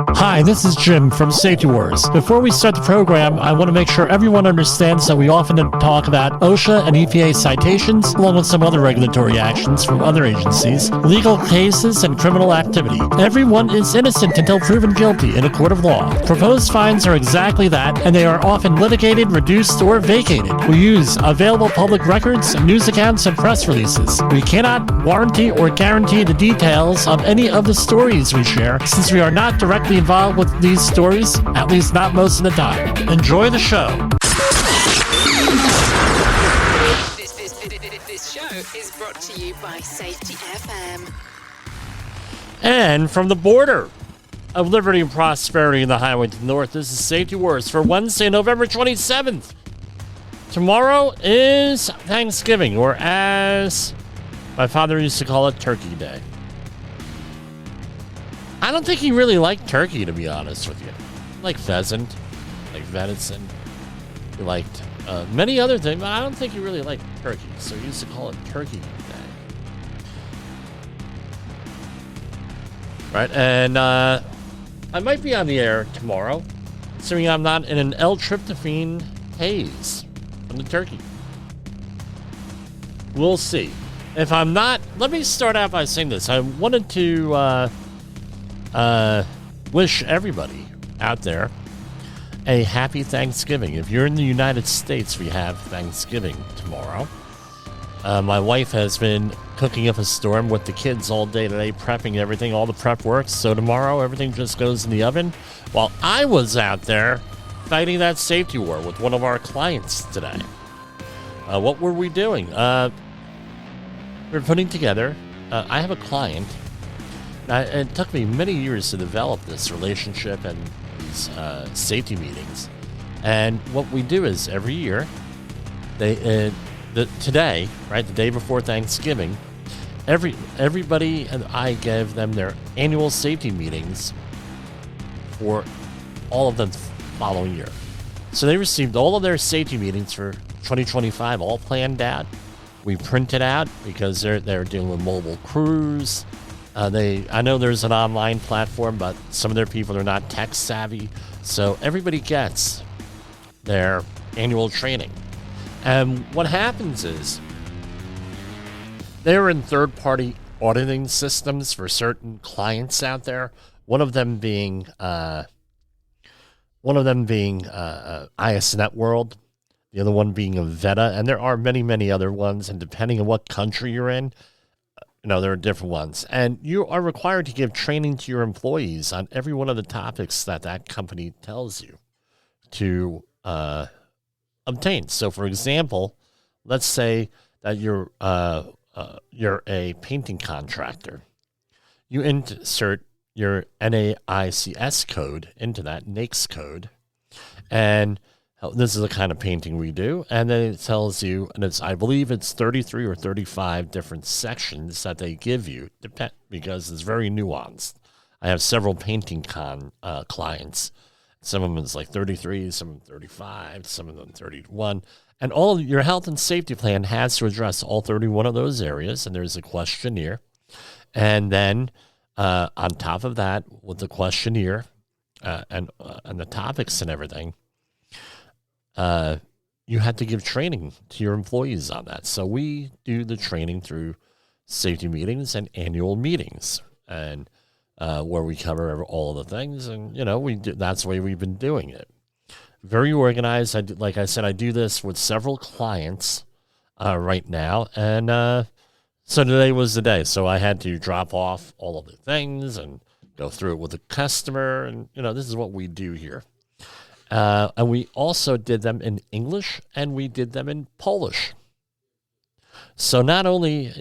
Hi, this is Jim from Safety Wars. Before we start the program, I want to make sure everyone understands that we often talk about OSHA and EPA citations, along with some other regulatory actions from other agencies, legal cases, and criminal activity. Everyone is innocent until proven guilty in a court of law. Proposed fines are exactly that, and they are often litigated, reduced, or vacated. We use available public records, news accounts, and press releases. We cannot warranty or guarantee the details of any of the stories we share, since we are not directly involved with these stories, at least not most of the time. Enjoy the show. This show is brought to you by Safety FM. And from the border of liberty and prosperity in the highway to the north, this is Safety Wars for Wednesday, November 27th. Tomorrow is Thanksgiving, or as my father used to call it, Turkey Day. I don't think he really liked turkey, to be honest with you. Like pheasant, like venison. He liked many other things, but I don't think he really liked turkey. So he used to call it Turkey Day. Right, and I might be on the air tomorrow, assuming I'm not in an L-tryptophan haze from the turkey. We'll see. If I'm not, let me start out by saying this. I wanted to wish everybody out there a happy Thanksgiving. If you're in the United States, we have Thanksgiving tomorrow. My wife has been cooking up a storm with the kids all day today, prepping everything. All the prep works. So tomorrow, everything just goes in the oven. While I was out there fighting that safety war with one of our clients today. What were we doing? We're putting together, I have a client. It took me many years to develop this relationship and these safety meetings. And what we do is every year, today, right, the day before Thanksgiving, everybody and I give them their annual safety meetings for all of the following year. So they received all of their safety meetings for 2025, all planned out. We print it out because they're dealing with mobile crews. I know there's an online platform, but some of their people are not tech savvy. So everybody gets their annual training. And what happens is they're in third-party auditing systems for certain clients out there. One of them being ISNet World, the other one being Avetta, and there are many, many other ones. And depending on what country you're in, there are different ones. And you are required to give training to your employees on every one of the topics that company tells you to obtain. So, for example, let's say that you're a painting contractor. You insert your NAICS code into that NAICS code, and this is the kind of painting we do. And then it tells you, and I believe it's 33 or 35 different sections that they give you, because it's very nuanced. I have several painting clients. Some of them is like 33, some of them 35, some of them 31. And all your health and safety plan has to address all 31 of those areas. And there's a questionnaire. And then on top of that, with the questionnaire and the topics and everything, you have to give training to your employees on that. So we do the training through safety meetings and annual meetings, and where we cover all of the things. And that's the way we've been doing it. Very organized. Like I said, I do this with several clients right now, and so today was the day. So I had to drop off all of the things and go through it with the customer, and this is what we do here. And we also did them in English, and we did them in Polish. So not only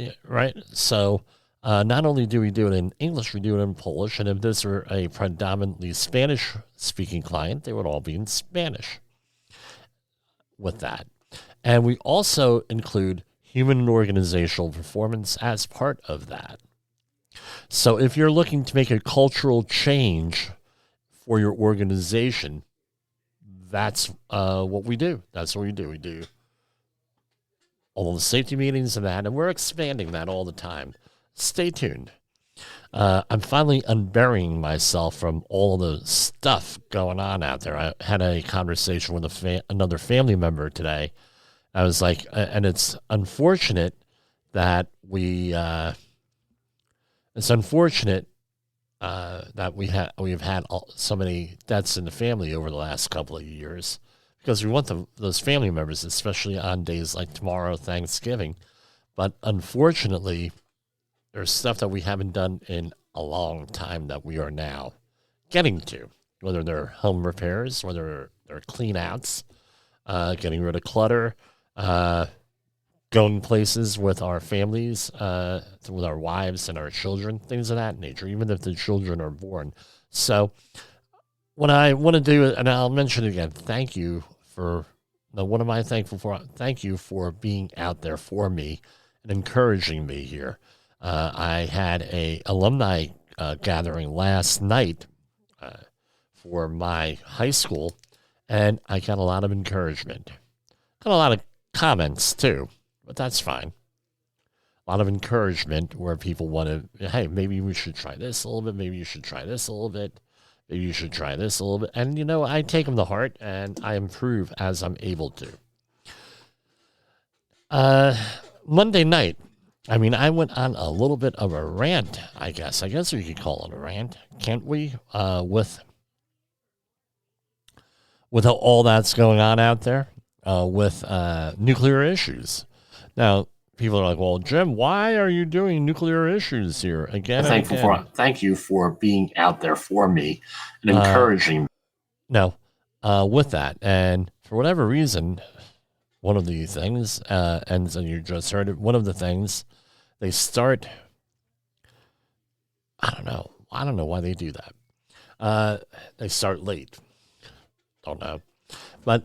do we do it in English, we do it in Polish. And if this were a predominantly Spanish-speaking client, they would all be in Spanish with that. And we also include human and organizational performance as part of that. So if you're looking to make a cultural change for your organization, that's what we do. That's what we do. We do all the safety meetings and that, and we're expanding that all the time. Stay tuned. I'm finally unburying myself from all the stuff going on out there. I had a conversation with another family member today. I was like, and it's unfortunate that we've had so many deaths in the family over the last couple of years, because we want those family members, especially on days like tomorrow, Thanksgiving. But unfortunately, there's stuff that we haven't done in a long time that we are now getting to, whether they're home repairs, whether they're clean outs, getting rid of clutter, going places with our families, with our wives and our children, things of that nature, even if the children are born. So what I want to do, and I'll mention it again, thank you for, what am I thankful for? Thank you for being out there for me and encouraging me here. I had a alumni gathering last night for my high school, and I got a lot of encouragement. Got a lot of comments too, but that's fine. A lot of encouragement where people want to, hey, maybe we should try this a little bit. Maybe you should try this a little bit. Maybe you should try this a little bit. And, I take them to heart, and I improve as I'm able to. Monday night, I went on a little bit of a rant, I guess. I guess we could call it a rant, can't we? With all that's going on out there, with nuclear issues. Now, people are like, well, Jim, why are you doing nuclear issues here again? Thank you for being out there for me and encouraging me. No, with that. And for whatever reason, one of the things, and so you just heard it, one of the things, they start, I don't know why they do that. They start late. Don't know. But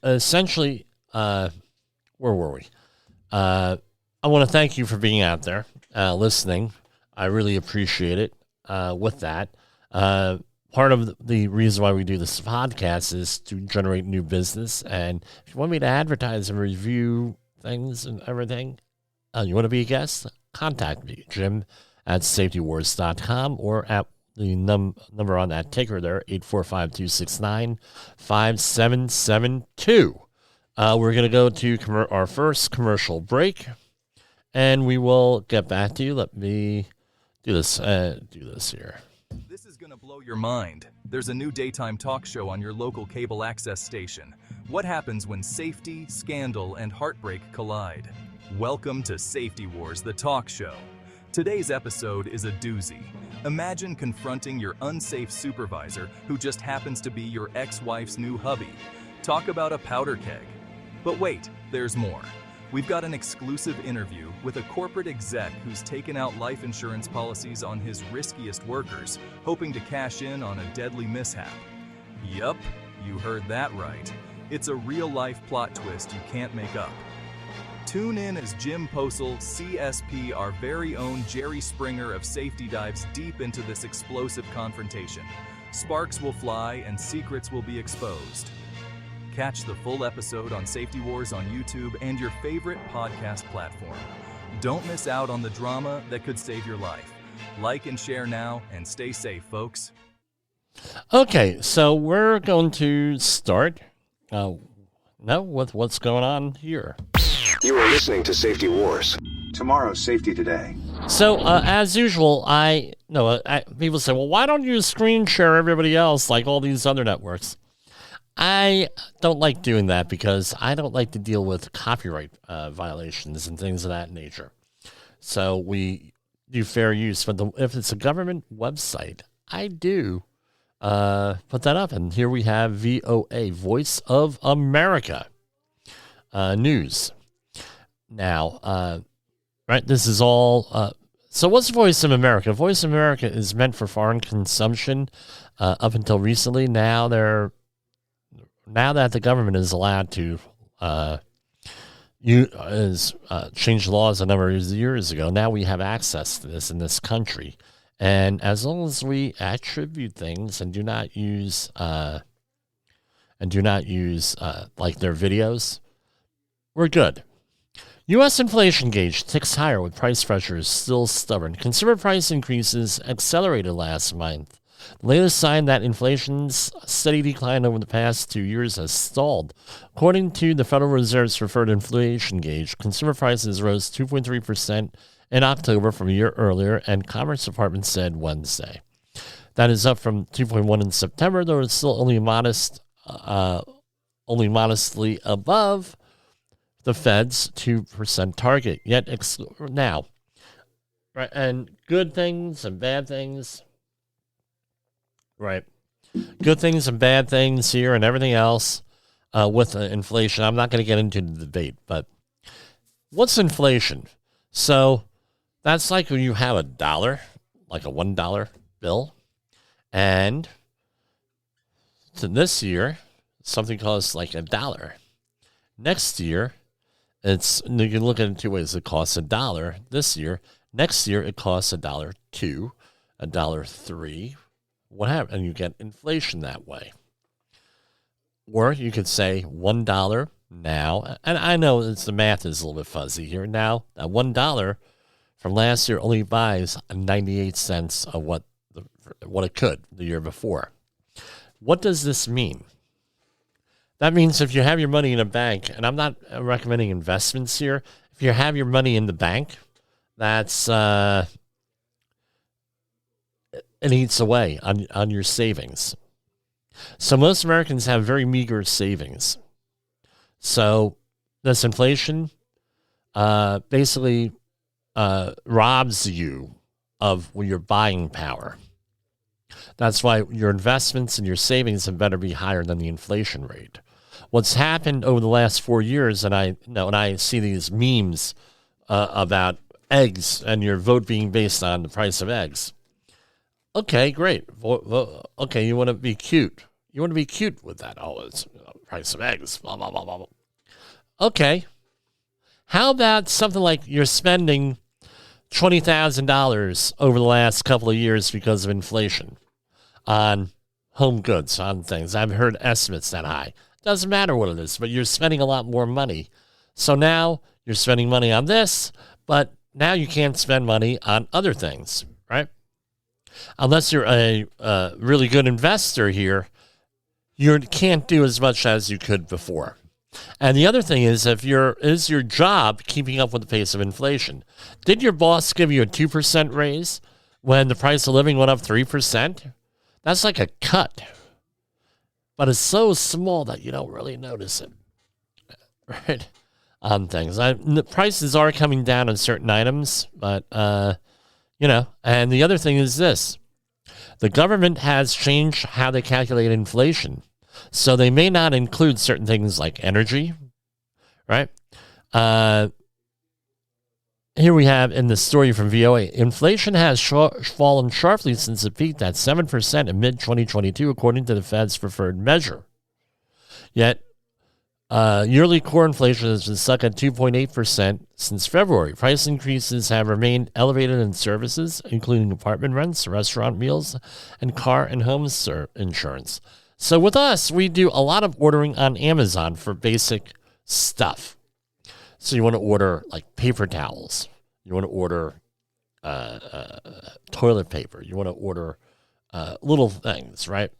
essentially, where were we? I want to thank you for being out there, listening. I really appreciate it. With that, part of the reason why we do this podcast is to generate new business. And if you want me to advertise and review things and everything, you want to be a guest, contact me, Jim@safetywars.com, or at the number on that ticker there, 845-269-5772. We're going to go to our first commercial break, and we will get back to you. Let me do this here. This is going to blow your mind. There's a new daytime talk show on your local cable access station. What happens when safety, scandal, and heartbreak collide? Welcome to Safety Wars, the talk show. Today's episode is a doozy. Imagine confronting your unsafe supervisor who just happens to be your ex-wife's new hubby. Talk about a powder keg. But wait, there's more. We've got an exclusive interview with a corporate exec who's taken out life insurance policies on his riskiest workers, hoping to cash in on a deadly mishap. Yup, you heard that right. It's a real-life plot twist you can't make up. Tune in as Jim Posel, CSP, our very own Jerry Springer of Safety, dives deep into this explosive confrontation. Sparks will fly and secrets will be exposed. Catch the full episode on Safety Wars on YouTube and your favorite podcast platform. Don't miss out on the drama that could save your life. Like and share now, and stay safe, folks. Okay, so we're going to start with what's going on here. You are listening to Safety Wars. Tomorrow's Safety Today. So, as usual, people say, well, why don't you screen share everybody else like all these other networks? I don't like doing that because I don't like to deal with copyright violations and things of that nature. So we do fair use. But if it's a government website, I do put that up. And here we have VOA, Voice of America News. Now, right, this is all... so what's Voice of America? Voice of America is meant for foreign consumption up until recently. Now that the government is allowed to change laws a number of years ago, now we have access to this in this country. And as long as we attribute things and do not use like their videos, we're good. U.S. inflation gauge ticks higher with price pressures still stubborn. Consumer price increases accelerated last month. The latest sign that inflation's steady decline over the past 2 years has stalled. According to the Federal Reserve's preferred inflation gauge, consumer prices rose 2.3% in October from a year earlier, and Commerce Department said Wednesday. That is up from 2.1 in September, though it's still only modestly above the Fed's 2% target. Yet now, right, and good things and bad things, right? Good things and bad things here and everything else with inflation. I'm not going to get into the debate, but what's inflation? So that's like when you have a dollar, like a $1 bill, and to this year, something costs like $1. Next year, you can look at it in two ways. It costs $1 this year. Next year, it costs $1.02, $1.03, whatever, and you get inflation that way. Or you could say $1 now, and I know the math is a little bit fuzzy here. Now, that $1 from last year only buys 98 cents of what it could the year before. What does this mean? That means if you have your money in a bank, and I'm not recommending investments here, if you have your money in the bank, that's it eats away on your savings. So most Americans have very meager savings. So this inflation basically robs you of your buying power. That's why your investments and your savings had better be higher than the inflation rate. What's happened over the last 4 years, and I see these memes about eggs and your vote being based on the price of eggs. Okay, great. Okay, you want to be cute. You want to be cute with that. Oh, it's price of eggs. Blah, blah, blah, blah, blah. Okay. How about something like you're spending $20,000 over the last couple of years because of inflation on home goods, on things. I've heard estimates that high. Doesn't matter what it is, but you're spending a lot more money. So now you're spending money on this, but now you can't spend money on other things, right? Unless you're a really good investor here, you can't do as much as you could before. And the other thing is, is your job keeping up with the pace of inflation? Did your boss give you a 2% raise when the price of living went up 3%? That's like a cut. But it's so small that you don't really notice it, right, on things. The prices are coming down on certain items, but, and the other thing is this. The government has changed how they calculate inflation. So they may not include certain things like energy, right? Here we have in the story from VOA, inflation has fallen sharply since it peaked at 7% in mid-2022, according to the Fed's preferred measure. Yet, yearly core inflation has been stuck at 2.8% since February. Price increases have remained elevated in services, including apartment rents, restaurant meals, and car and home insurance. So with us, we do a lot of ordering on Amazon for basic stuff. So you want to order like paper towels. You want to order toilet paper. You want to order little things, right?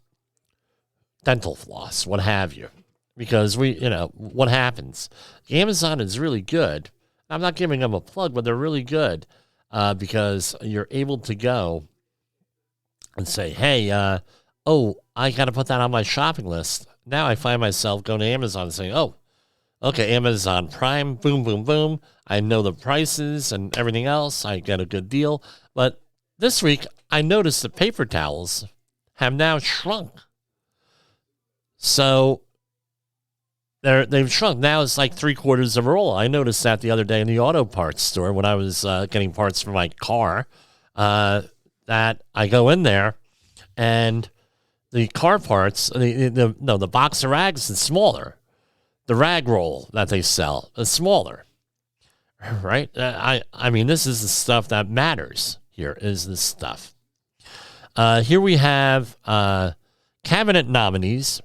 Dental floss, what have you. Because what happens? Amazon is really good. I'm not giving them a plug, but they're really good because you're able to go and say, hey, I got to put that on my shopping list. Now I find myself going to Amazon and saying, oh, okay, Amazon Prime, boom, boom, boom. I know the prices and everything else. I get a good deal. But this week, I noticed that paper towels have now shrunk. So they've shrunk. Now it's like 3/4 of a roll. I noticed that the other day in the auto parts store when I was getting parts for my car, that I go in there and the car parts, the box of rags is smaller. The rag roll that they sell is smaller, right? I mean, this is the stuff that matters here, is this stuff. Here we have cabinet nominees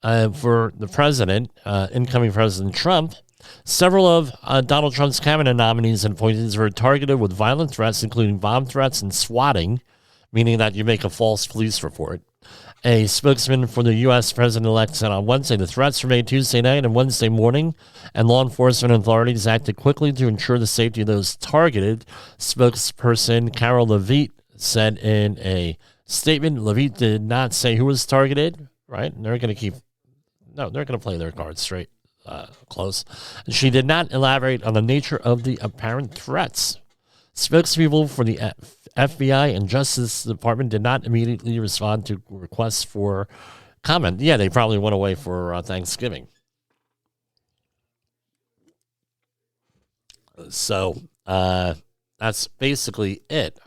for the president, incoming President Trump. Several of Donald Trump's cabinet nominees and appointees were targeted with violent threats, including bomb threats and swatting, meaning that you make a false police report. A spokesman for the U.S. president-elect said on Wednesday the threats were made Tuesday night and Wednesday morning, and law enforcement authorities acted quickly to ensure the safety of those targeted. Spokesperson Carol Levitt said in a statement. Levitt did not say who was targeted, right? And they're going to play their cards straight, close. And she did not elaborate on the nature of the apparent threats. Spokespeople for the FBI and Justice Department did not immediately respond to requests for comment. Yeah, they probably went away for Thanksgiving. So that's basically it.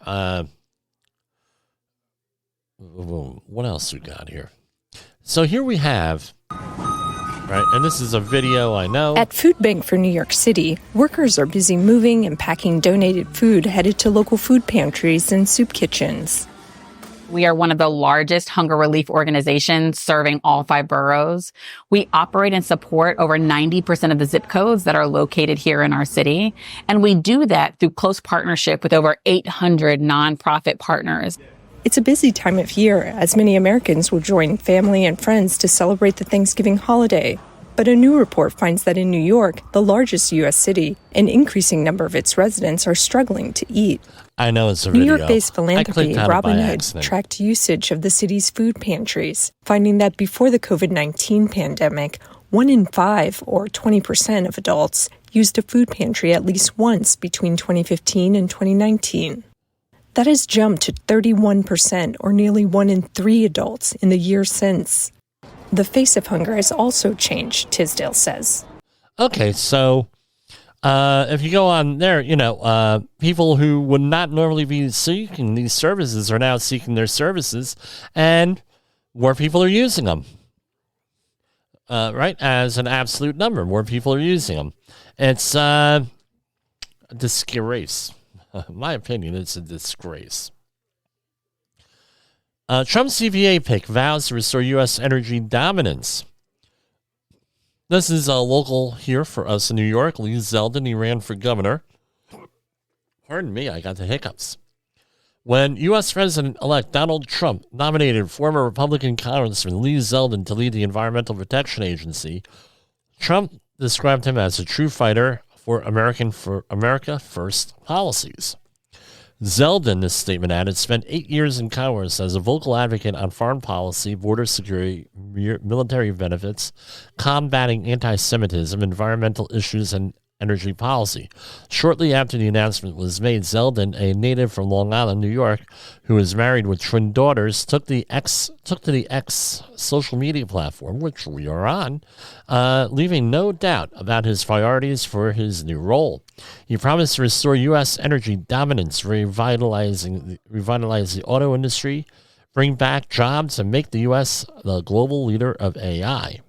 What else we got here? So here we have, right, and this is a video, I know. At Food Bank for New York City, workers are busy moving and packing donated food headed to local food pantries and soup kitchens. We are one of the largest hunger relief organizations serving all 5 boroughs. We operate and support over 90% of the zip codes that are located here in our city. And we do that through close partnership with over 800 nonprofit partners. It's a busy time of year, as many Americans will join family and friends to celebrate the Thanksgiving holiday. But a new report finds that in New York, the largest U.S. city, an increasing number of its residents are struggling to eat. I know it's a New video. York-based philanthropy Robinhood accident. tracked usage of the city's food pantries, finding that before the COVID-19 pandemic, 1 in 5, or 20% of adults, used a food pantry at least once between 2015 and 2019. That has jumped to 31%, or nearly 1 in 3 adults, in the year since. The face of hunger has also changed, Tisdale says. Okay, so if you go on there, people who would not normally be seeking these services are now seeking their services, and more people are using them. Right? As an absolute number, more people are using them. It's a disgrace. In my opinion, it's a disgrace. Trump's CPA pick vows to restore U.S. energy dominance. This is a local here for us in New York. Lee Zeldin, he ran for governor. Pardon me, I got the hiccups. When U.S. President-elect Donald Trump nominated former Republican Congressman Lee Zeldin to lead the Environmental Protection Agency, Trump described him as a true fighter for America First policies. Zeldin, this statement added, spent 8 years in Congress as a vocal advocate on foreign policy, border security, military benefits, combating anti-Semitism, environmental issues, and energy policy. Shortly after the announcement was made, Zeldin, a native from Long Island, New York, who is married with twin daughters, took to the X social media platform, which we are on, leaving no doubt about his priorities for his new role. He promised to restore U.S. energy dominance, revitalize the auto industry, bring back jobs, and make the U.S. the global leader of AI.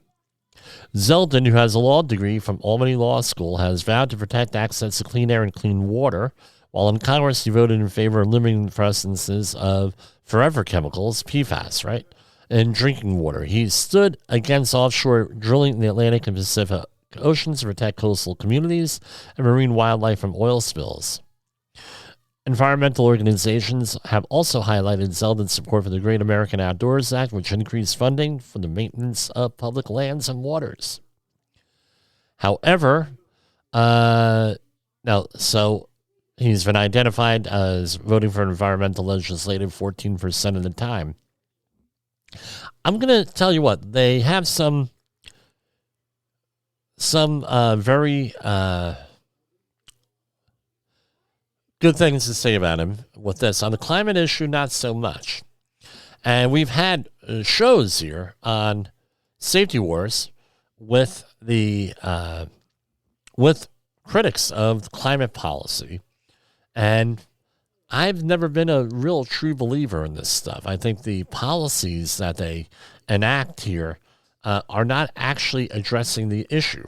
Zeldin, who has a law degree from Albany Law School, has vowed to protect access to clean air and clean water. While in Congress, he voted in favor of limiting the presences of forever chemicals, PFAS, right, in drinking water. He stood against offshore drilling in the Atlantic and Pacific Oceans to protect coastal communities and marine wildlife from oil spills. Environmental organizations have also highlighted Zeldin's support for the Great American Outdoors Act, which increased funding for the maintenance of public lands and waters. However, he's been identified as voting for environmental legislation 14% of the time. I'm going to tell you what, they have some very good things to say about him with this. On the climate issue, not so much. And we've had shows here on Safety Wars with the with critics of climate policy. And I've never been a real true believer in this stuff. I think the policies that they enact here are not actually addressing the issue.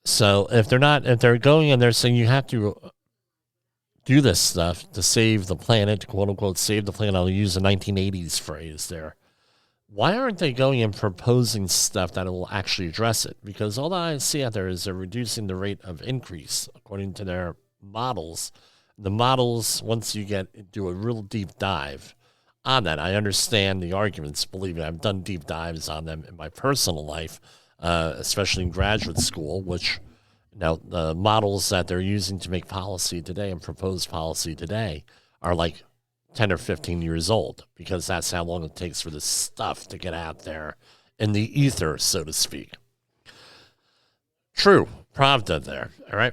So if they're going and they're saying you have to do this stuff to save the planet, quote unquote, save the planet, I'll use the 1980s phrase there, why aren't they going and proposing stuff that will actually address it? Because all that I see out there is they're reducing the rate of increase according to their models. The models, once you do a real deep dive on that, I understand the arguments. Believe me, I've done deep dives on them in my personal life, especially in graduate school, which now the models that they're using to make policy today and propose policy today are like 10 or 15 years old, because that's how long it takes for this stuff to get out there in the ether, so to speak. True, Pravda there, all right?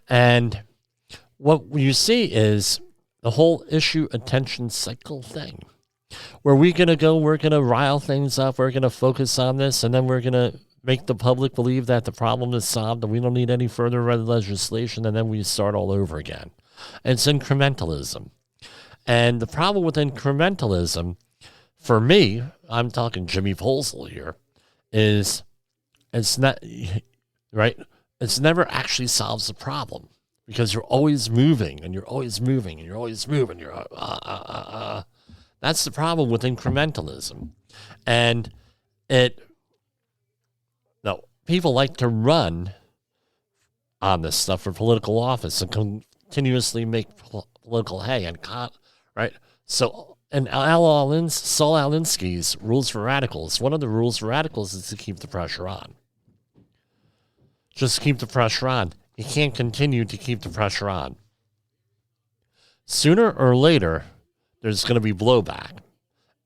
And what you see is the whole issue attention cycle thing. Where we're going to rile things up, we're going to focus on this, and then we're going to make the public believe that the problem is solved and we don't need any further legislation, and then we start all over again. It's incrementalism. And the problem with incrementalism, for me, I'm talking Jimmy Polsel here, is it's not, right? It's never actually solves the problem, because you're always moving and you're always moving and you're always moving. That's the problem with incrementalism. And people like to run on this stuff for political office and continuously make political hay and right? So, and Saul Alinsky's rules for radicals, one of the rules for radicals is to keep the pressure on. Just keep the pressure on. You can't continue to keep the pressure on. Sooner or later, there's going to be blowback,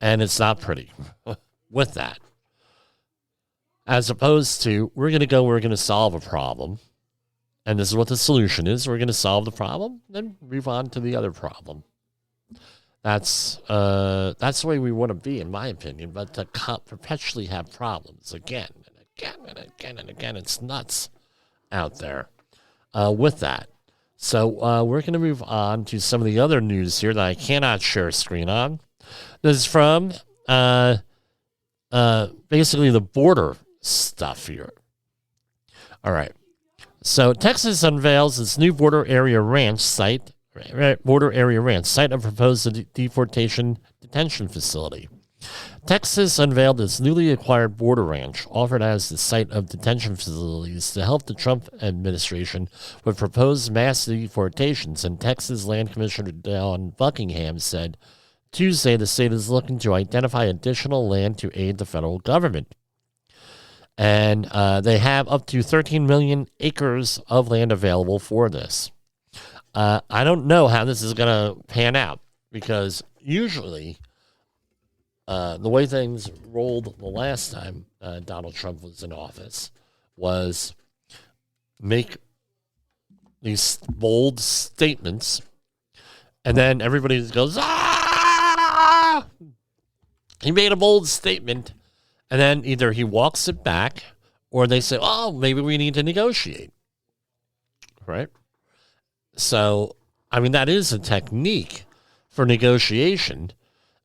and it's not pretty with that. As opposed to, we're going to solve a problem, and this is what the solution is. We're going to solve the problem, then move on to the other problem. That's the way we want to be, in my opinion, but to perpetually have problems again and again and again and again, it's nuts out there with that. So we're going to move on to some of the other news here that I cannot share screen on. This is from basically the border stuff here. All right. So Texas unveils its new border area ranch site of proposed deportation detention facility. Texas unveiled its newly acquired border ranch, offered as the site of detention facilities to help the Trump administration with proposed mass deportations, and Texas Land Commissioner Dawn Buckingham said Tuesday the state is looking to identify additional land to aid the federal government. And they have up to 13 million acres of land available for this. I don't know how this is going to pan out, because usually the way things rolled the last time Donald Trump was in office was make these bold statements, and then everybody goes, ah! He made a bold statement, and then either he walks it back, or they say, oh, maybe we need to negotiate, right? So, I mean, that is a technique for negotiation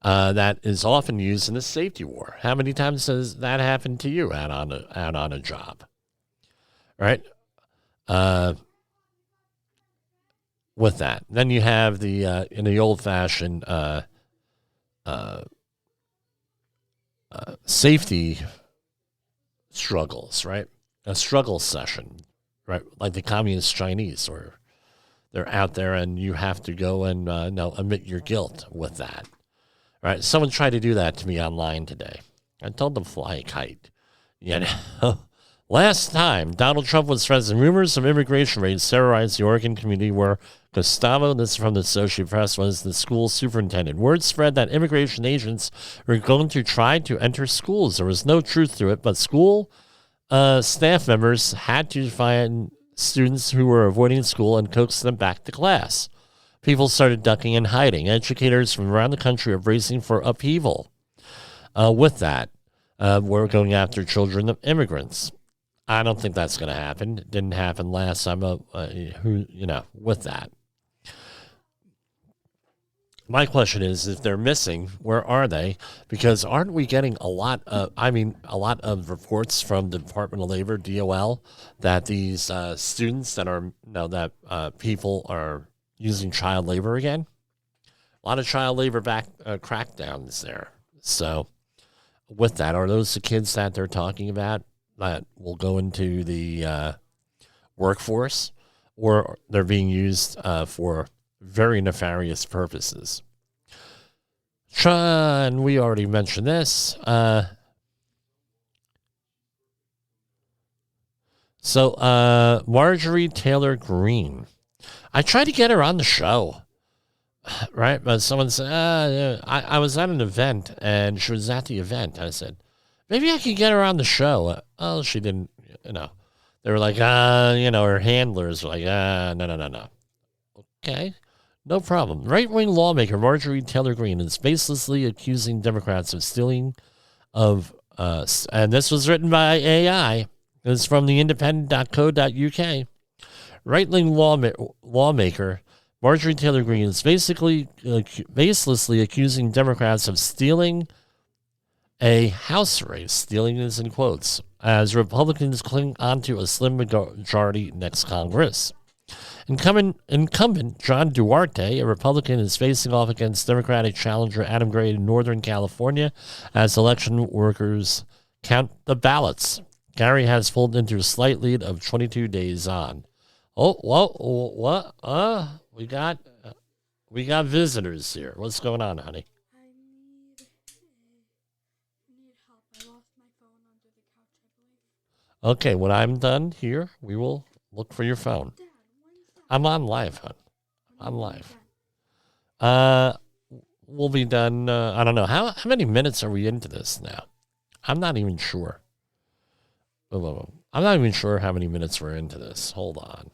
that is often used in a safety war. How many times has that happened to you out on a job, right? With that, then you have the in the old-fashioned safety struggles, right? A struggle session, right? Like the Communist Chinese, where they're out there and you have to go and admit your guilt with that. Right? Someone tried to do that to me online today. I told them fly a kite. Last time Donald Trump was president, rumors of immigration raids terrorized the Oregon community where Gustavo, this is from the Associated Press, was the school superintendent. Word spread that immigration agents were going to try to enter schools. There was no truth to it, but school staff members had to find students who were avoiding school and coax them back to class. People started ducking and hiding. Educators from around the country are bracing for upheaval. With that, we're going after children of immigrants. I don't think that's going to happen. It didn't happen last time. With that. My question is, if they're missing, where are they? Because aren't we getting a lot of reports from the Department of Labor, DOL, that these students that people are using child labor again? A lot of child labor crackdowns there. So with that, are those the kids that they're talking about that will go into the workforce, or they're being used for very nefarious purposes? And we already mentioned this. So Marjorie Taylor Greene, I tried to get her on the show, right? But someone said, I was at an event and she was at the event. I said, maybe I could get her on the show. Oh, she didn't, They were like, her handlers were like, no. Okay, no problem. Right-wing lawmaker Marjorie Taylor Greene is baselessly accusing Democrats of stealing of, and this was written by AI. It's from the independent.co.uk. Right-wing lawmaker Marjorie Taylor Greene is basically baselessly accusing Democrats of stealing a House race. Stealing is in quotes, as Republicans cling onto a slim majority next Congress. Incumbent John Duarte, a Republican, is facing off against Democratic challenger Adam Gray in Northern California as election workers count the ballots. Gary has pulled into a slight lead of 22 days on. Oh, whoa, what? We got visitors here. What's going on, honey? I need help. I lost my phone under the couch, I believe. Okay, when I'm done here, we will look for your phone. Dad, when's that? I'm on live, hon. I'm live. We'll be done. I don't know. How many minutes are we into this now? I'm not even sure. I'm not even sure how many minutes we're into this. Hold on.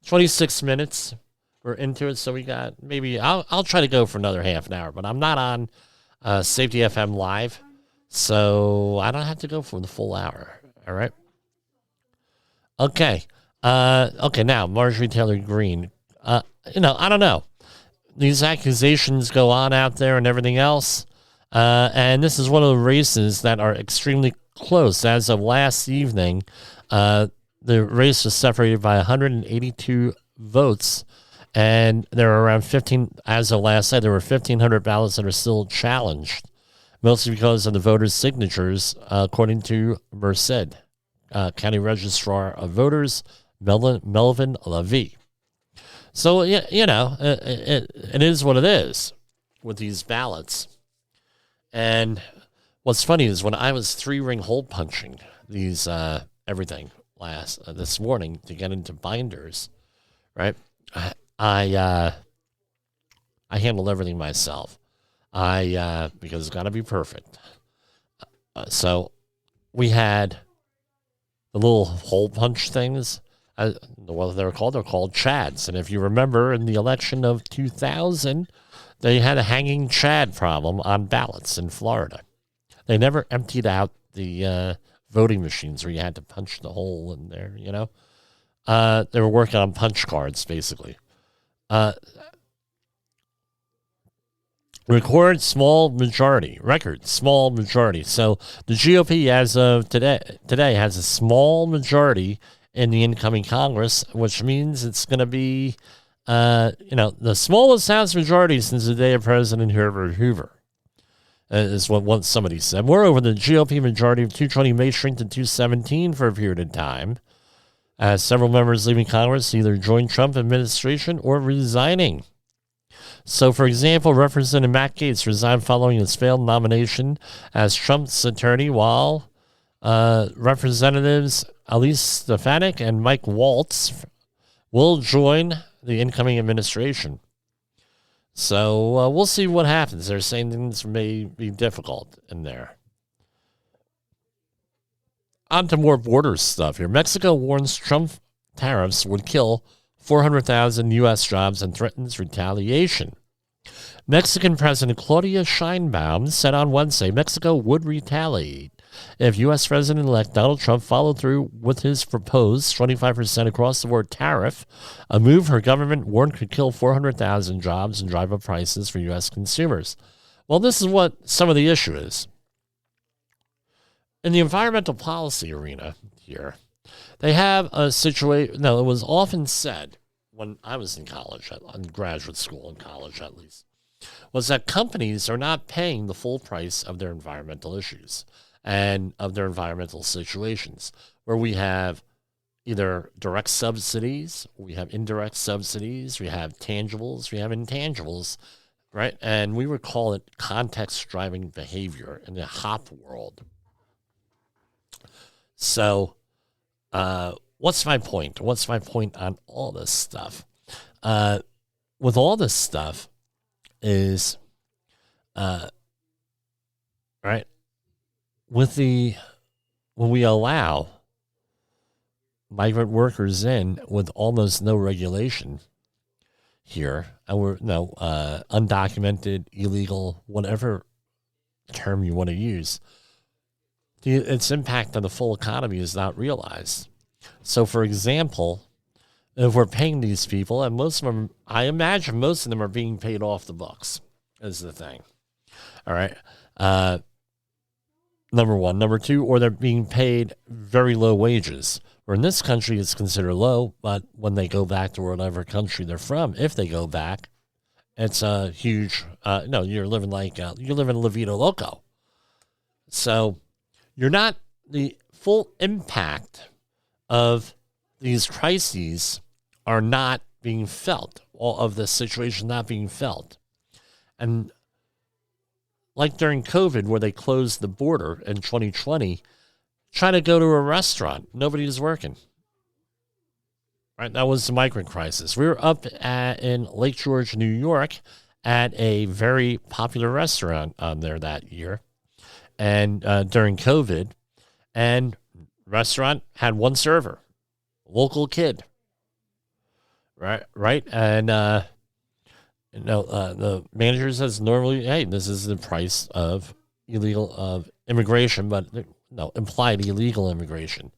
26 minutes. We're into it, so we got maybe I'll try to go for another half an hour, but I'm not on Safety FM Live, so I don't have to go for the full hour. All right. Okay. Now Marjorie Taylor Greene. I don't know. These accusations go on out there and everything else, and this is one of the races that are extremely close. As of last evening, the race was separated by 182 votes, and there are around 15, as of last night, there were 1,500 ballots that are still challenged, mostly because of the voters' signatures, according to Merced, County Registrar of Voters, Melvin Levy. So, it is what it is with these ballots. And what's funny is when I was 3-ring hole punching these everything this morning to get into binders, right? I handled everything myself. Because it's got to be perfect. So we had the little hole punch things. What they're called Chads. And if you remember, in the election of 2000, they had a hanging Chad problem on ballots in Florida. They never emptied out the voting machines where you had to punch the hole in there, They were working on punch cards, basically. Record small majority. So the GOP, as of today has a small majority in the incoming Congress, which means it's going to be, the smallest House majority since the day of President Herbert Hoover. Is what once somebody said. Moreover, the GOP majority of 220 may shrink to 217 for a period of time, as several members leaving Congress either join Trump administration or resigning. So, for example, Representative Matt Gaetz resigned following his failed nomination as Trump's attorney, while Representatives Elise Stefanik and Mike Waltz will join the incoming administration. So we'll see what happens. They're saying things may be difficult in there. On to more border stuff here. Mexico warns Trump tariffs would kill 400,000 U.S. jobs and threatens retaliation. Mexican President Claudia Sheinbaum said on Wednesday Mexico would retaliate if U.S. President-elect Donald Trump followed through with his proposed 25% across-the-board tariff, a move her government warned could kill 400,000 jobs and drive up prices for U.S. consumers. Well, this is what some of the issue is. In the environmental policy arena here, they have a situation. No, it was often said when I was in college, in graduate school, in college at least, was that companies are not paying the full price of their environmental issues and of their environmental situations, where we have either direct subsidies, we have indirect subsidies, we have tangibles, we have intangibles, right? And we would call it context-driving behavior in the HOP world. So, what's my point? What's my point on all this stuff? With all this stuff is, right, when we allow migrant workers in with almost no regulation here, and we're undocumented, illegal, whatever term you want to use, its impact on the full economy is not realized. So, for example, if we're paying these people, and most of them, I imagine most of them are being paid off the books, is the thing. All right. Number one. Number two, or they're being paid very low wages. Where in this country it's considered low, but when they go back to whatever country they're from, if they go back, it's a huge, you're living La Vida Loco. So you're not, the full impact of these crises are not being felt, all of the situation not being felt. And like during COVID, where they closed the border in 2020, trying to go to a restaurant, nobody was working. Right, that was the migrant crisis. We were up in Lake George, New York, at a very popular restaurant there that year, and during COVID, and restaurant had one server, local kid. Right, and the manager says normally, hey, this is the price of immigration, but no, implied illegal immigration.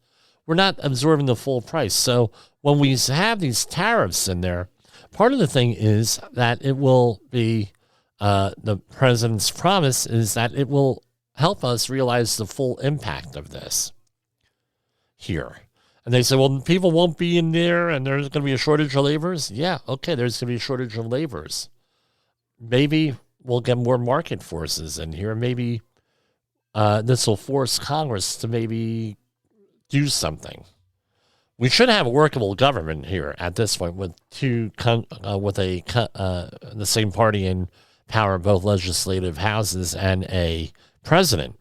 We're not absorbing the full price. So when we have these tariffs in there, part of the thing is that it will be, the president's promise is that it will help us realize the full impact of this here. And they say, well, people won't be in there and there's going to be a shortage of laborers. Yeah, okay, there's going to be a shortage of laborers. Maybe we'll get more market forces in here. Maybe this will force Congress to maybe do something. We should have a workable government here at this point with the same party in power, both legislative houses and a president.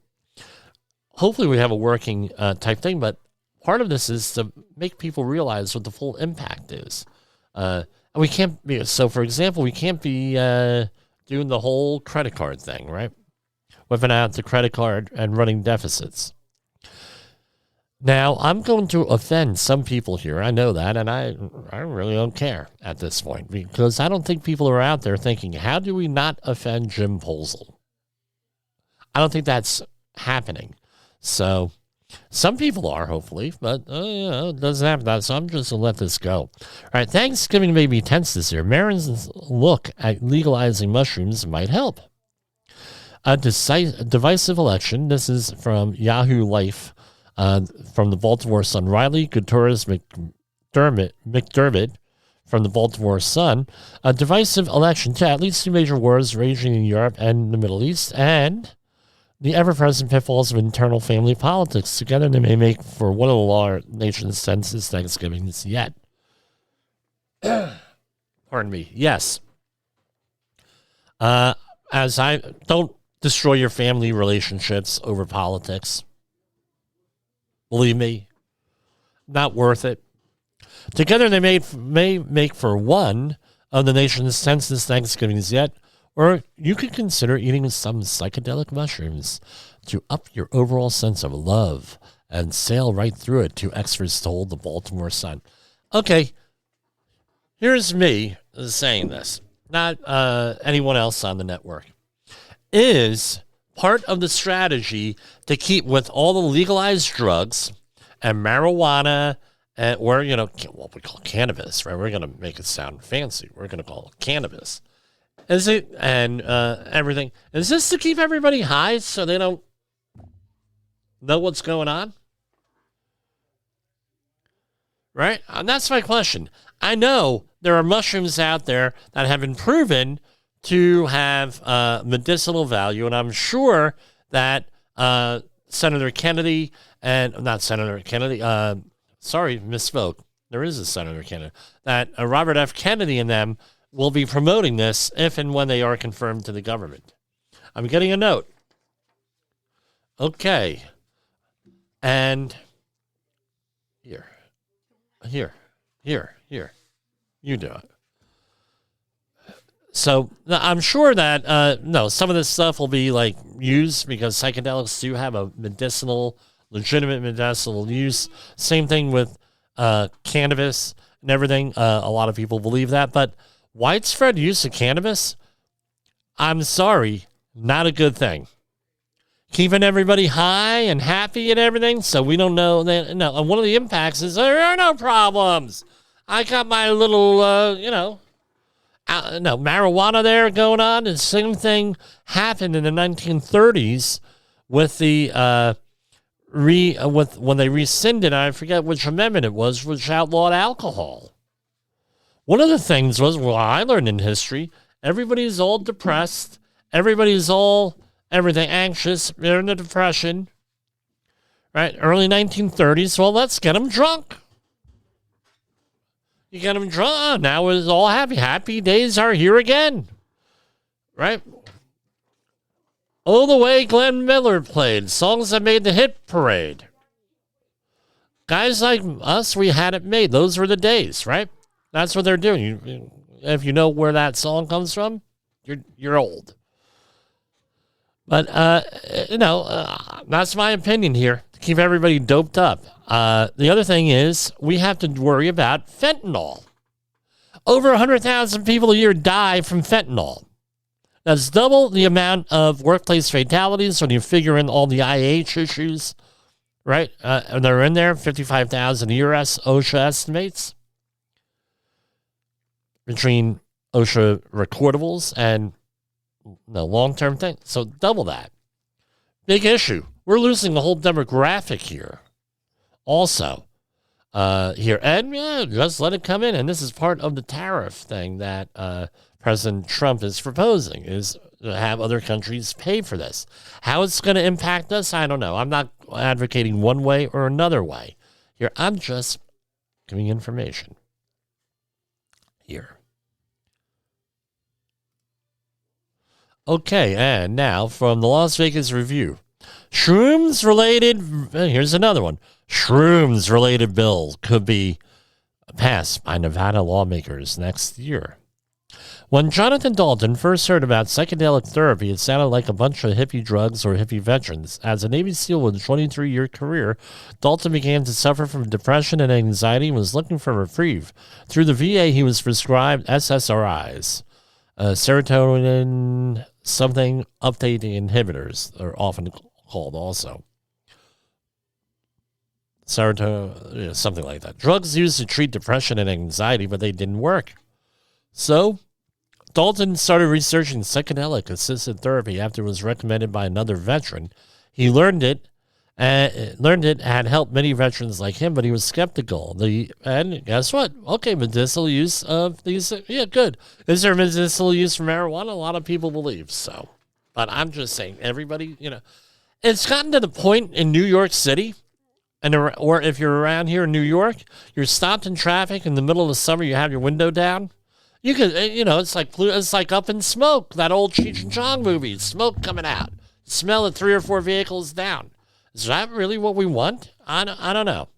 Hopefully we have a working type thing, but part of this is to make people realize what the full impact is. We can't be, so for example, we can't be doing the whole credit card thing, right? Whipping out the credit card and running deficits. Now, I'm going to offend some people here. I know that, and I really don't care at this point, because I don't think people are out there thinking, how do we not offend Jim Posel? I don't think that's happening. So some people are, hopefully, but it doesn't happen that, so I'm just going to let this go. All right, Thanksgiving may be tense this year. Marin's look at legalizing mushrooms might help. A divisive election. This is from Yahoo Life, from the Baltimore Sun. Riley Gutierrez McDermott from the Baltimore Sun. A divisive election to at least two major wars raging in Europe and the Middle East, and the ever-present pitfalls of internal family politics. Together, they may make for one of the nation's densest Thanksgivings yet. Pardon me. Yes. As I don't destroy your family relationships over politics. Believe me, not worth it. Together, they may make for one of the nation's densest Thanksgivings yet, or you could consider eating some psychedelic mushrooms to up your overall sense of love and sail right through it, two experts told the Baltimore Sun. Okay, here's me saying this, not anyone else on the network. Is part of the strategy to keep with all the legalized drugs and marijuana, or, what we call cannabis, right? We're going to make it sound fancy. We're going to call it cannabis. Is it, and everything, is this to keep everybody high so they don't know what's going on? Right? And that's my question. I know there are mushrooms out there that have been proven to have medicinal value, and I'm sure that Senator Kennedy and not Senator Kennedy, misspoke. There is a Senator Kennedy, that Robert F. Kennedy and them will be promoting this if and when they are confirmed to the government. I'm getting a note. Okay. And here. You do it. So I'm sure that, some of this stuff will be like used because psychedelics do have a legitimate medicinal use. Same thing with cannabis and everything. A lot of people believe that, but widespread use of cannabis, I'm sorry, not a good thing. Keeping everybody high and happy and everything, so we don't know that. No, and one of the impacts is there are no problems. I got my little, marijuana there going on. The same thing happened in the 1930s with the when they rescinded. I forget which amendment it was, which outlawed alcohol. One of the things was, I learned in history, everybody's all depressed. Everybody's all anxious. They're in a depression, right? Early 1930s. Well, let's get them drunk. You get them drunk. Now it's all happy. Happy days are here again, right? Oh, the way Glenn Miller played songs that made the hit parade. Guys like us, we had it made. Those were the days, right? That's what they're doing. If you know where that song comes from, you're old. But, that's my opinion here, to keep everybody doped up. The other thing is we have to worry about fentanyl. Over 100,000 people a year die from fentanyl. That's double the amount of workplace fatalities when you figure in all the IH issues, right? And they're in there, 55,000 a year, OSHA estimates. Between OSHA recordables and the long-term thing. So double that. Big issue. We're losing the whole demographic here. Also, here. And just let it come in. And this is part of the tariff thing that President Trump is proposing, is to have other countries pay for this. How it's going to impact us, I don't know. I'm not advocating one way or another way. Here, I'm just giving information. Here. Okay, and now from the Las Vegas Review. Here's another one. Shrooms-related bill could be passed by Nevada lawmakers next year. When Jonathan Dalton first heard about psychedelic therapy, it sounded like a bunch of hippie drugs or hippie veterans. As a Navy SEAL with a 23-year career, Dalton began to suffer from depression and anxiety and was looking for reprieve. Through the VA, he was prescribed SSRIs, serotonin something uptake inhibitors, are often called also. Serotonin, something like that. Drugs used to treat depression and anxiety, but they didn't work. So Dalton started researching psychedelic-assisted therapy after it was recommended by another veteran. He learned it had helped many veterans like him, but he was skeptical. And guess what? Okay, medicinal use of these. Yeah, good. Is there medicinal use for marijuana? A lot of people believe so. But I'm just saying, everybody, it's gotten to the point in New York City, or if you're around here in New York, you're stopped in traffic in the middle of the summer, you have your window down. You could, it's like Up in Smoke, that old Cheech and Chong movie, smoke coming out. Smell it 3 or 4 vehicles down. Is that really what we want? I don't know.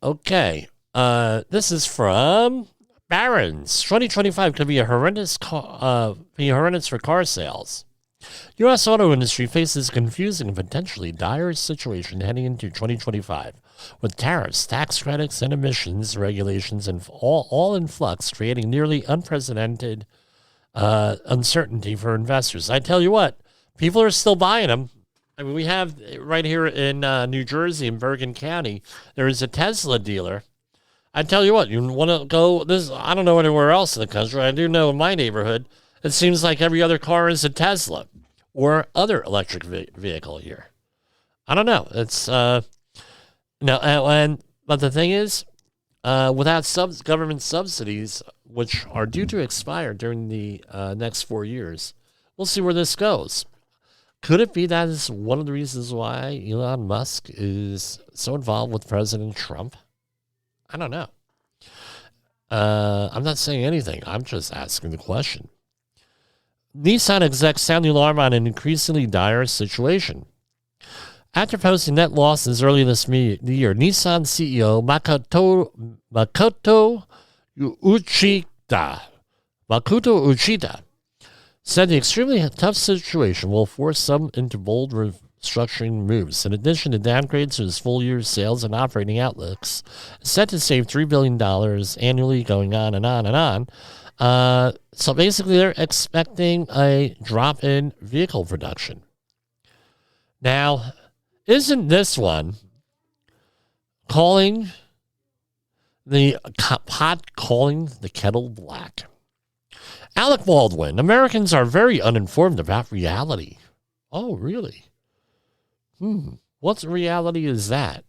Okay. This is from Barron's. 2025 could be horrendous for car sales. U.S. auto industry faces a confusing and potentially dire situation heading into 2025, with tariffs, tax credits, and emissions regulations and all in flux, creating nearly unprecedented uncertainty for investors. I tell you what, people are still buying them. I mean, we have right here in New Jersey, in Bergen County, there is a Tesla dealer. I tell you what, you want to go, I don't know anywhere else in the country. I do know in my neighborhood, it seems like every other car is a Tesla or other electric vehicle here. I don't know. It's, but the thing is, without government subsidies, which are due to expire during the next 4 years. We'll see where this goes. Could it be that is one of the reasons why Elon Musk is so involved with President Trump? I don't know. I'm not saying anything. I'm just asking the question. Nissan execs sound the alarm on an increasingly dire situation. After posting net losses early this year, Nissan CEO Makoto Uchida said the extremely tough situation will force some into bold restructuring moves. In addition to downgrades to its full year sales and operating outlooks, set to save $3 billion annually, going on and on and on. So basically, they're expecting a drop in vehicle production. Now, isn't this one calling the pot calling the kettle black? Alec Baldwin, Americans are very uninformed about reality. Oh, really? What reality is that?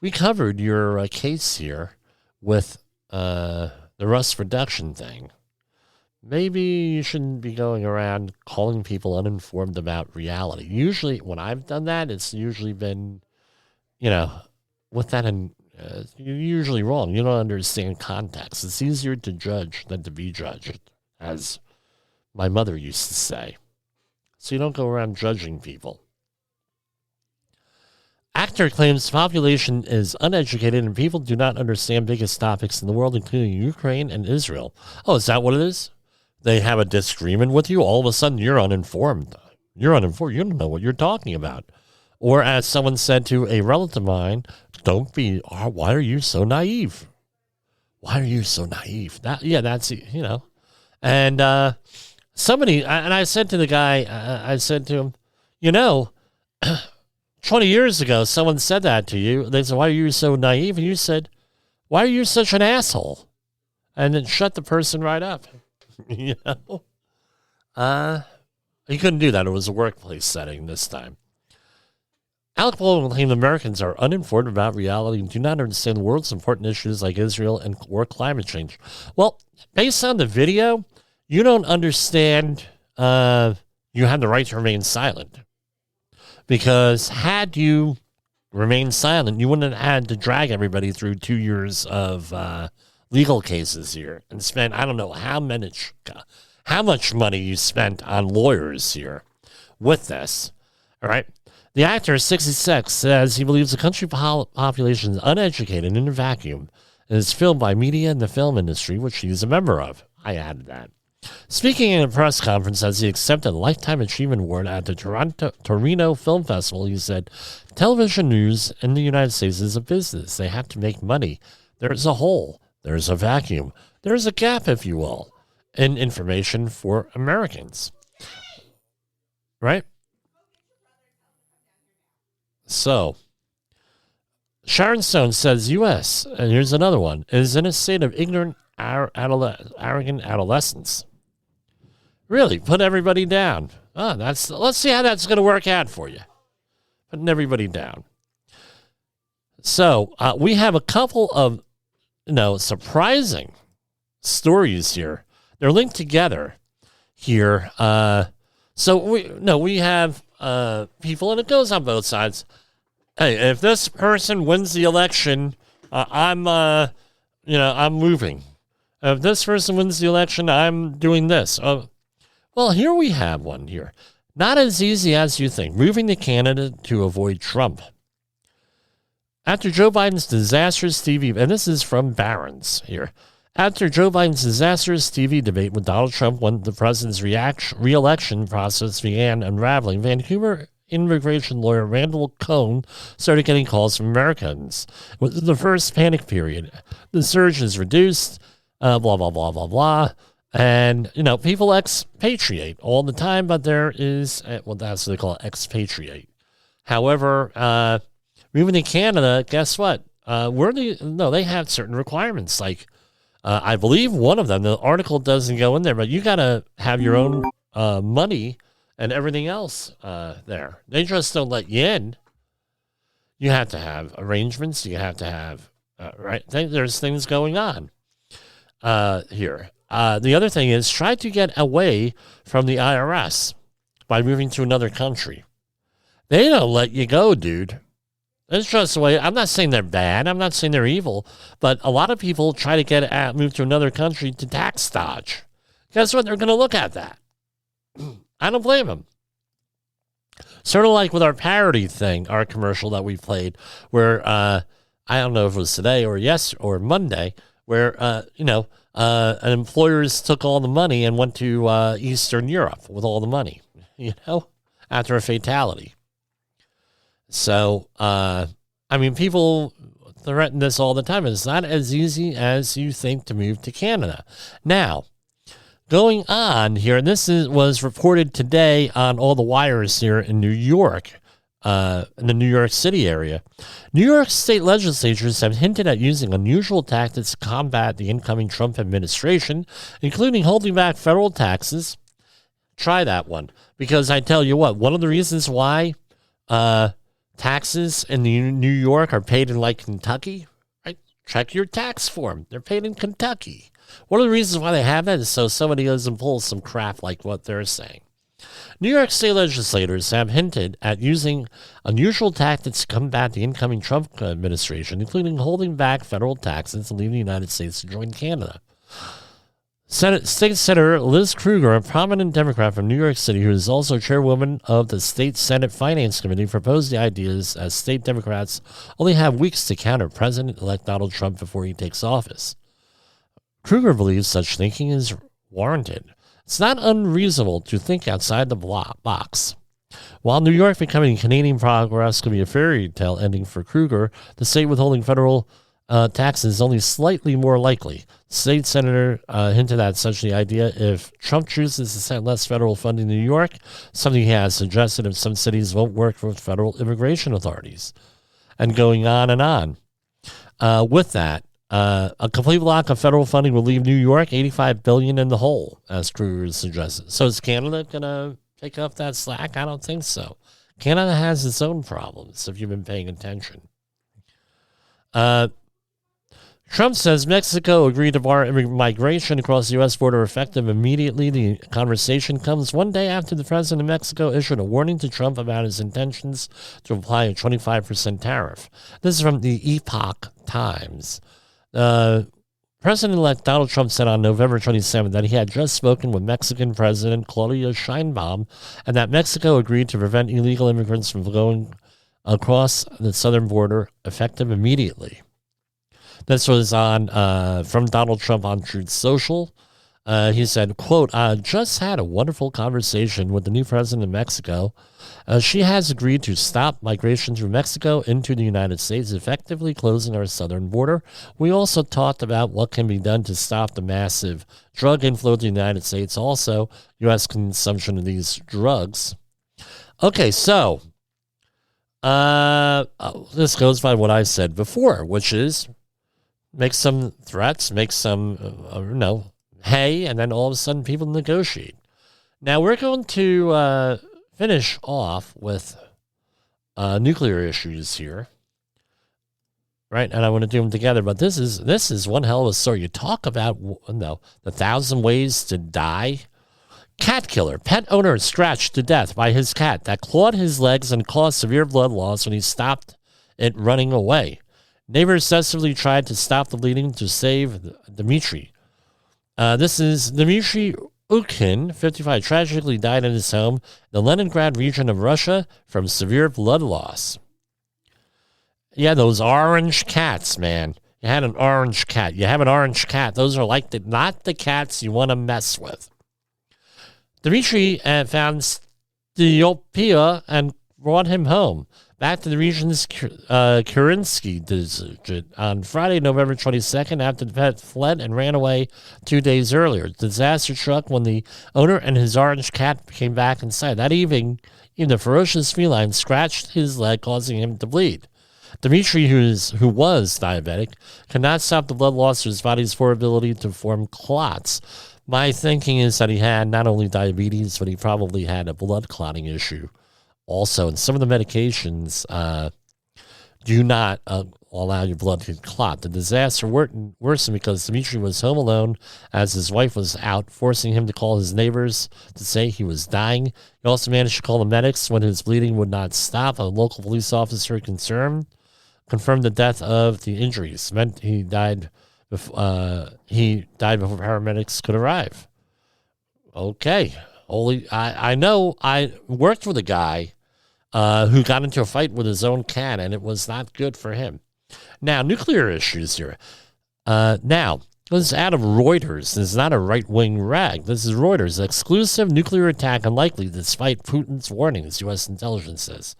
We covered your case here with the rust reduction thing. Maybe you shouldn't be going around calling people uninformed about reality. Usually, when I've done that, it's usually been, with that, you're usually wrong. You don't understand context. It's easier to judge than to be judged, as my mother used to say. So you don't go around judging people. Actor claims the population is uneducated and people do not understand biggest topics in the world, including Ukraine and Israel. Oh, is that what it is? They have a disagreement with you. All of a sudden, you're uninformed. You're uninformed. You don't know what you're talking about. Or as someone said to a relative of mine, why are you so naive? Why are you so naive? That's. And somebody, and I said to the guy, I said to him, 20 years ago, someone said that to you. They said, why are you so naive? And you said, why are you such an asshole? And then shut the person right up. You couldn't do that. It was a workplace setting this time. Alec Baldwin claimed Americans are uninformed about reality and do not understand the world's important issues like Israel or climate change. Well, based on the video, you don't understand you have the right to remain silent. Because had you remained silent, you wouldn't have had to drag everybody through 2 years of legal cases here and spend, I don't know how much money you spent on lawyers here with this. All right. The actor, 66, says he believes the country population is uneducated in a vacuum and is filmed by media and the film industry, which he's a member of. I added that. Speaking in a press conference as he accepted a Lifetime Achievement Award at the Torino Film Festival, he said, television news in the United States is a business. They have to make money. There's a hole. There's a vacuum. There's a gap, if you will, in information for Americans. Right? So, Sharon Stone says U.S., and here's another one, is in a state of ignorant, arrogant adolescence. Really, put everybody down. Let's see how that's going to work out for you. Putting everybody down. So, we have a couple of, surprising stories here. They're linked together here. So we have people, and it goes on both sides. Hey, if this person wins the election, I'm moving. If this person wins the election, I'm doing this. Well, here we have one here. Not as easy as you think. Moving to Canada to avoid Trump. After Joe Biden's disastrous TV, and this is from Barron's here. After Joe Biden's disastrous TV debate with Donald Trump when the president's re-election process began unraveling, Vancouver immigration lawyer Randall Cohn started getting calls from Americans. It was the first panic period. The surge is reduced, blah, blah, blah, blah, blah. And, people expatriate all the time, but there is, that's what they call it, expatriate. However, moving to Canada, guess what? They have certain requirements. Like, I believe one of them, the article doesn't go in there, but you got to have your own money and everything else there. They just don't let you in. You have to have arrangements. You have to have Right? There's things going on here. The other thing is try to get away from the IRS by moving to another country. They don't let you go, dude. It's just the way. I'm not saying they're bad. I'm not saying they're evil. But a lot of people try to move to another country to tax dodge. Guess what? They're going to look at that. I don't blame them. Sort of like with our parody thing, our commercial that we played, where I don't know if it was today or Monday, where employers took all the money and went to Eastern Europe with all the money, after a fatality. So, people threaten this all the time. It's not as easy as you think to move to Canada. Now, going on here, this was reported today on all the wires here in New York, in the New York City area. New York state legislatures have hinted at using unusual tactics to combat the incoming Trump administration, including holding back federal taxes. Try that one. Because I tell you what, one of the reasons why taxes in New York are paid in like Kentucky, right? Check your tax form. They're paid in Kentucky. One of the reasons why they have that is so somebody doesn't pull some crap like what they're saying. New York state legislators have hinted at using unusual tactics to combat the incoming Trump administration, including holding back federal taxes and leaving the United States to join Canada. State Senator Liz Krueger, a prominent Democrat from New York City who is also chairwoman of the State Senate Finance Committee, proposed the ideas as state Democrats only have weeks to counter President-elect Donald Trump before he takes office. Krueger believes such thinking is warranted. It's not unreasonable to think outside the box. While New York becoming Canadian progress could be a fairy tale ending for Krueger, the state withholding federal taxes is only slightly more likely. State Senator hinted at such the idea if Trump chooses to send less federal funding to New York, something he has suggested if some cities won't work with federal immigration authorities. And going on and on. With that, a complete block of federal funding will leave New York $85 billion in the hole, as Krueger suggested. So is Canada going to pick up that slack? I don't think so. Canada has its own problems, if you've been paying attention. Trump says Mexico agreed to bar migration across the U.S. border effective immediately. The conversation comes one day after the president of Mexico issued a warning to Trump about his intentions to apply a 25% tariff. This is from the Epoch Times. President-elect Donald Trump said on November 27 that he had just spoken with Mexican President Claudia Sheinbaum and that Mexico agreed to prevent illegal immigrants from going across the southern border effective immediately. This was on from Donald Trump on Truth Social. He said, quote, I just had a wonderful conversation with the new president of Mexico. She has agreed to stop migration through Mexico into the United States, effectively closing our southern border. We also talked about what can be done to stop the massive drug inflow to the United States, also U.S. consumption of these drugs. Okay, so this goes by what I said before, which is make some threats, make some, hey, and then all of a sudden people negotiate. Now we're going to finish off with nuclear issues here, right? And I want to do them together, but this is one hell of a story. You talk about the 1,000 ways to die. Cat killer. Pet owner scratched to death by his cat that clawed his legs and caused severe blood loss when he stopped it running away. Neighbors successfully tried to stop the bleeding to save Dmitry. This is Dmitry Ukhin, 55, tragically died in his home in the Leningrad region of Russia from severe blood loss. Yeah, those orange cats, man. You had an orange cat. You have an orange cat. Those are like not the cats you want to mess with. Dmitry found Stiopia and brought him home. Back to the region's Kurinsky district on Friday, November 22nd, after the pet fled and ran away 2 days earlier. The disaster struck when the owner and his orange cat came back inside. That evening, even the ferocious feline scratched his leg, causing him to bleed. Dmitry, who was diabetic, could not stop the blood loss to his body's poor ability to form clots. My thinking is that he had not only diabetes, but he probably had a blood clotting issue. Also, and some of the medications Do not allow your blood to clot. The disaster worsened because Dmitry was home alone as his wife was out, forcing him to call his neighbors to say he was dying. He also managed to call the medics when his bleeding would not stop. A local police officer confirmed the death of the injuries. Meant he died before paramedics could arrive. Okay. I know I worked with a guy who got into a fight with his own cat, and it was not good for him. Now, nuclear issues here. Now, this is out of Reuters. This is not a right-wing rag. This is Reuters. Exclusive nuclear attack unlikely despite Putin's warnings, U.S. intelligence says.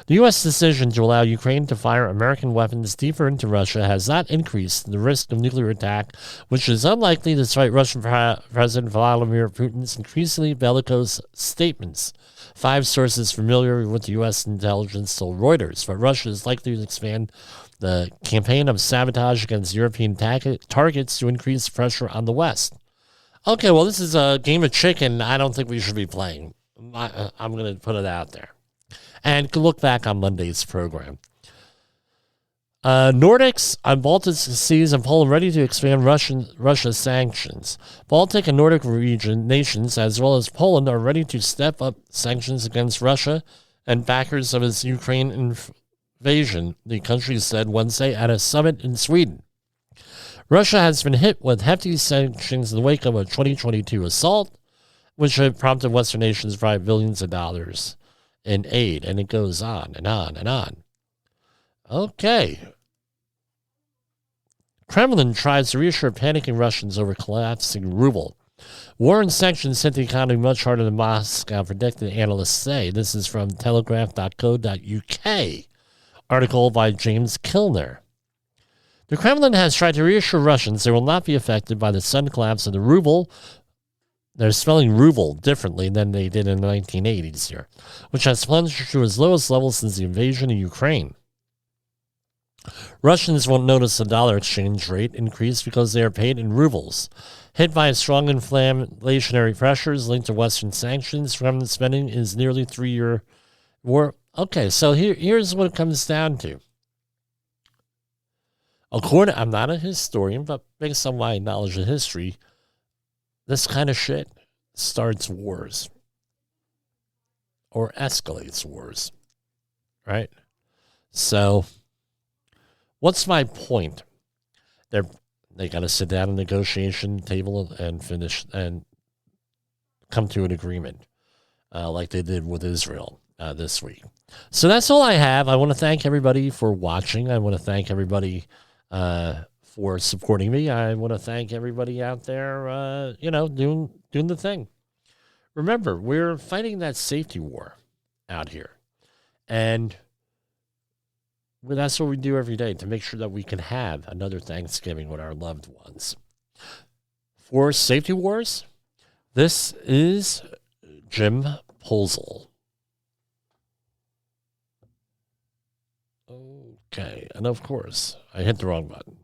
The U.S. decision to allow Ukraine to fire American weapons deeper into Russia has not increased the risk of nuclear attack, which is unlikely despite Russian President Vladimir Putin's increasingly bellicose statements. 5 sources familiar with the U.S. intelligence told Reuters, but Russia is likely to expand the campaign of sabotage against European targets to increase pressure on the West. Okay, well, this is a game of chicken I don't think we should be playing. I'm going to put it out there. And look back on Monday's program. Nordics on Baltic Seas and Poland ready to expand Russia's sanctions. Baltic and Nordic region nations, as well as Poland, are ready to step up sanctions against Russia and backers of its Ukraine invasion, the country said Wednesday at a summit in Sweden. Russia has been hit with hefty sanctions in the wake of a 2022 assault, which had prompted Western nations to provide billions of dollars in aid, and it goes on and on and on. Okay. Kremlin tries to reassure panicking Russians over collapsing ruble. War and sanctions hit the economy much harder than Moscow predicted, analysts say. This is from telegraph.co.uk. Article by James Kilner. The Kremlin has tried to reassure Russians they will not be affected by the sudden collapse of the ruble. They're spelling ruble differently than they did in the 1980s here, which has plunged to its lowest level since the invasion of Ukraine. Russians won't notice the dollar exchange rate increase because they are paid in rubles. Hit by strong inflationary pressures linked to Western sanctions, Kremlin spending is nearly 3-year war. Okay, so here's what it comes down to. I'm not a historian, but based on my knowledge of history, this kind of shit starts wars or escalates wars, right? So what's my point? They got to sit down at a negotiation table and finish and come to an agreement like they did with Israel this week. So that's all I have. I want to thank everybody for watching. I want to thank everybody for supporting me. I want to thank everybody out there, doing the thing. Remember, we're fighting that safety war out here. And that's what we do every day to make sure that we can have another Thanksgiving with our loved ones. For Safety Wars, this is Jim Posel. Okay, and of course, I hit the wrong button.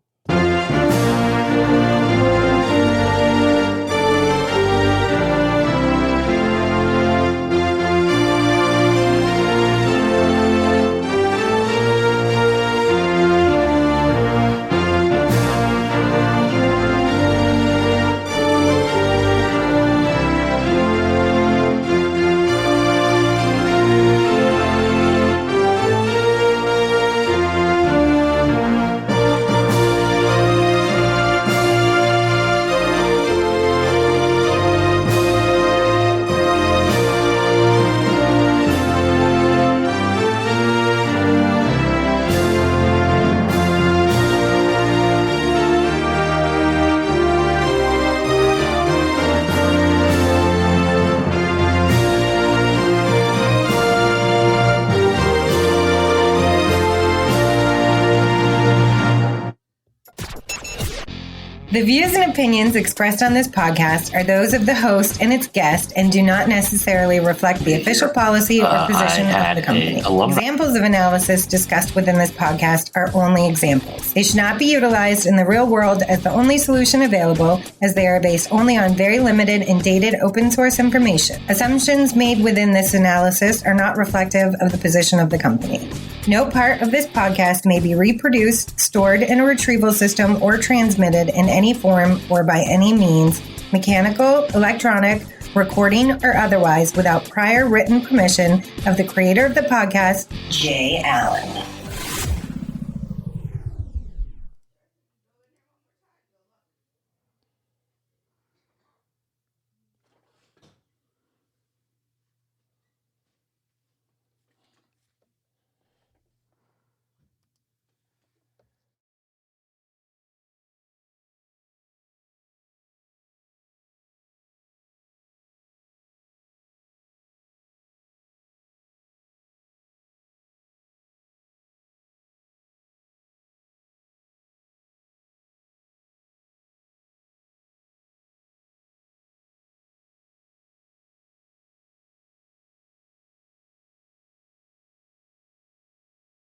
The views and opinions expressed on this podcast are those of the host and its guest and do not necessarily reflect the official policy or position of the company. Examples of analysis discussed within this podcast are only examples. They should not be utilized in the real world as the only solution available, as they are based only on very limited and dated open source information. Assumptions made within this analysis are not reflective of the position of the company. No part of this podcast may be reproduced, stored in a retrieval system, or transmitted in any form or by any means, mechanical, electronic, recording, or otherwise, without prior written permission of the creator of the podcast, Jay Allen.